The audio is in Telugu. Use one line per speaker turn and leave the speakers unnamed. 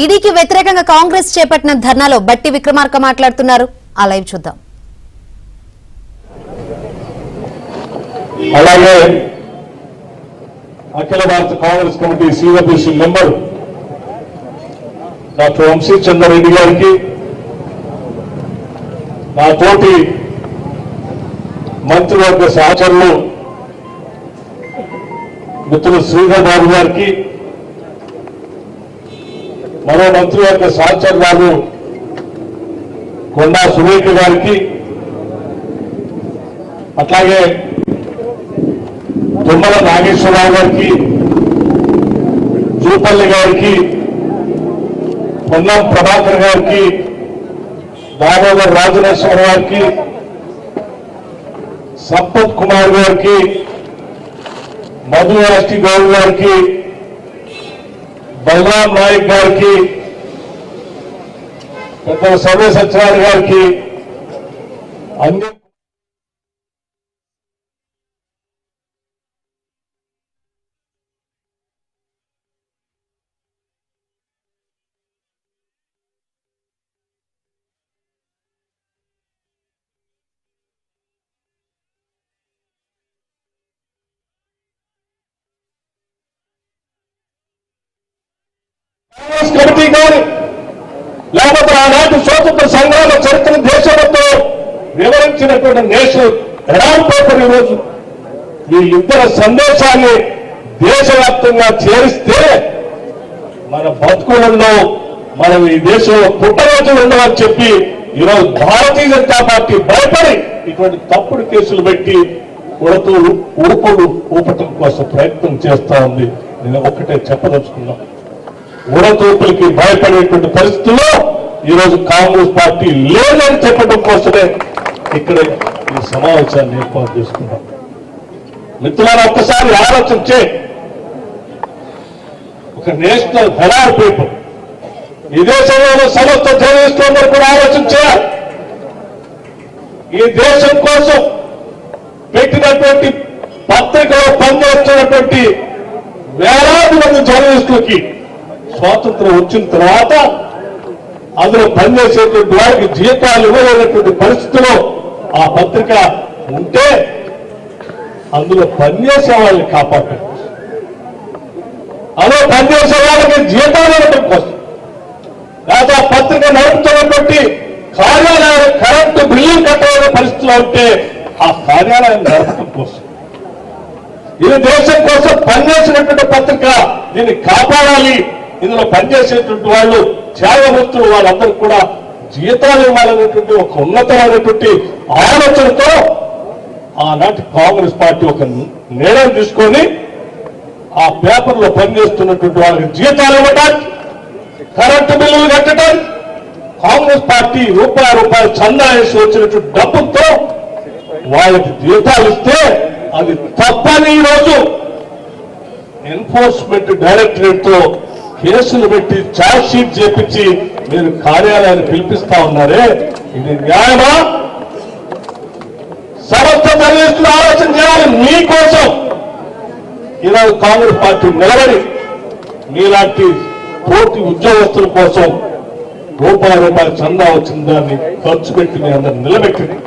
ఈడీకి వ్యతిరేకంగా కాంగ్రెస్ చేపట్టిన ధర్నాలో బట్టి విక్రమార్క మాట్లాడుతున్నారు. ఆ లైవ్ చూద్దాం.
అలాగే అఖిల భారత Congress committee senior member doctor Vamshi Chandra Reddy గారికి, నా తోటి మంత్రివర్గ సహచరులు మిత్రులు శ్రీధర్ బాబు గారికి, మరో మంత్రివర్గ సహచరులు కొండా సురేఖ గారికి, అట్లాగే తుమ్మల నాగేశ్వరరావు గారికి, జూపల్లి గారికి, పొన్నం ప్రభాకర్ గారికి, దామోదర్ రాజనేశ్వర గారికి, సంపత్ కుమార్ గారికి, మధు ఎస్టీ గౌడ్ గారికి, బలరాం నాయక్ గారికి, పెద్ద సర్వే సత్యనారాయణ గారికి, అన్ని కాంగ్రెస్ కమిటీ కానీ లేకపోతే ఆనాటి స్వాతంత్ర సంగ్రామ చరిత్ర దేశంతో వివరించినటువంటి నేషనల్ హెరాల్డ్ పేపర్ ఈరోజు వీళ్ళిద్దరి సందేశాన్ని దేశవ్యాప్తంగా చేరిస్తే మన బతుకులలో మనం ఈ దేశంలో పుట్టరోజులు ఉండవని చెప్పి ఈరోజు భారతీయ జనతా పార్టీ భయపడి ఇటువంటి తప్పుడు కేసులు పెట్టి ఉడతూ ఊపుడు ఊపటం కోసం ప్రయత్నం చేస్తా ఉంది. నేను ఒక్కటే చెప్పదలుచుకున్నా, ఉడతూపులకి భయపడేటువంటి పరిస్థితుల్లో ఈరోజు కాంగ్రెస్ పార్టీ లేదని చెప్పడం కోసమే ఇక్కడ ఈ సమావేశాన్ని ఏర్పాటు చేసుకున్నాం. మిత్రులారా, ఒక్కసారి ఆలోచించే ఒక నేషనల్ హెరాల్డ్ పేపర్ ఈ దేశంలో సమస్త జర్నలిస్టులందరూ కూడా ఆలోచించారు. ఈ దేశం కోసం పెట్టినటువంటి పత్రికలో పనిచేస్తున్నటువంటి వేలాది మంది జర్నలిస్టులకి స్వాతంత్రం వచ్చిన తర్వాత అందులో పనిచేసేటువంటి వారికి జీతాలు ఇవ్వలేనటువంటి పరిస్థితిలో ఆ పత్రిక ఉంటే అందులో పనిచేసే వాళ్ళని కాపాడటం కోసం, అందులో పనిచేసే వాళ్ళకి జీతాలు ఇవ్వడం కోసం, లేదా ఆ పత్రిక నడుపుతున్నటువంటి కార్యాలయాలు కరెంటు బిల్లులు కట్టాలనే పరిస్థితిలో ఉంటే ఆ కార్యాలయాన్ని నడపడం కోసం, ఇది దేశం కోసం పనిచేసినటువంటి పత్రిక, దీన్ని కాపాడాలి, ఇందులో పనిచేసేటువంటి వాళ్ళు త్యాగమూర్తులు వాళ్ళందరూ కూడా జీతాలు ఇవ్వాలనేటువంటి ఒక ఉన్నతమైనటువంటి ఆలోచనతో ఆనాటి కాంగ్రెస్ పార్టీ ఒక నిర్ణయం తీసుకొని ఆ పేపర్లో పనిచేస్తున్నటువంటి వాళ్ళకి జీతాలు ఇవ్వడానికి, కరెంటు బిల్లులు కట్టడానికి కాంగ్రెస్ పార్టీ రూపాయలు చందా వేసి వచ్చినటువంటి డబ్బుతో వాళ్ళకి జీతాలు ఇస్తే అది తప్పని ఈరోజు ఎన్ఫోర్స్మెంట్ డైరెక్టరేట్ తో కేసులు పెట్టి ఛార్జ్ షీట్ చేపించి మీరు కార్యాలయాన్ని పిలిపిస్తా ఉన్నారే, ఇది న్యాయమా? సమస్త జర్నలిస్టులు ఆలోచన చేయాలి. మీకోసం ఈరోజు కాంగ్రెస్ పార్టీ నిలబడి మీలాంటి పూర్తి ఉద్యోగస్తుల కోసం రూపాయలు చందా వచ్చిన దాన్ని ఖర్చు పెట్టి మీ అందరిని నిలబెట్టింది.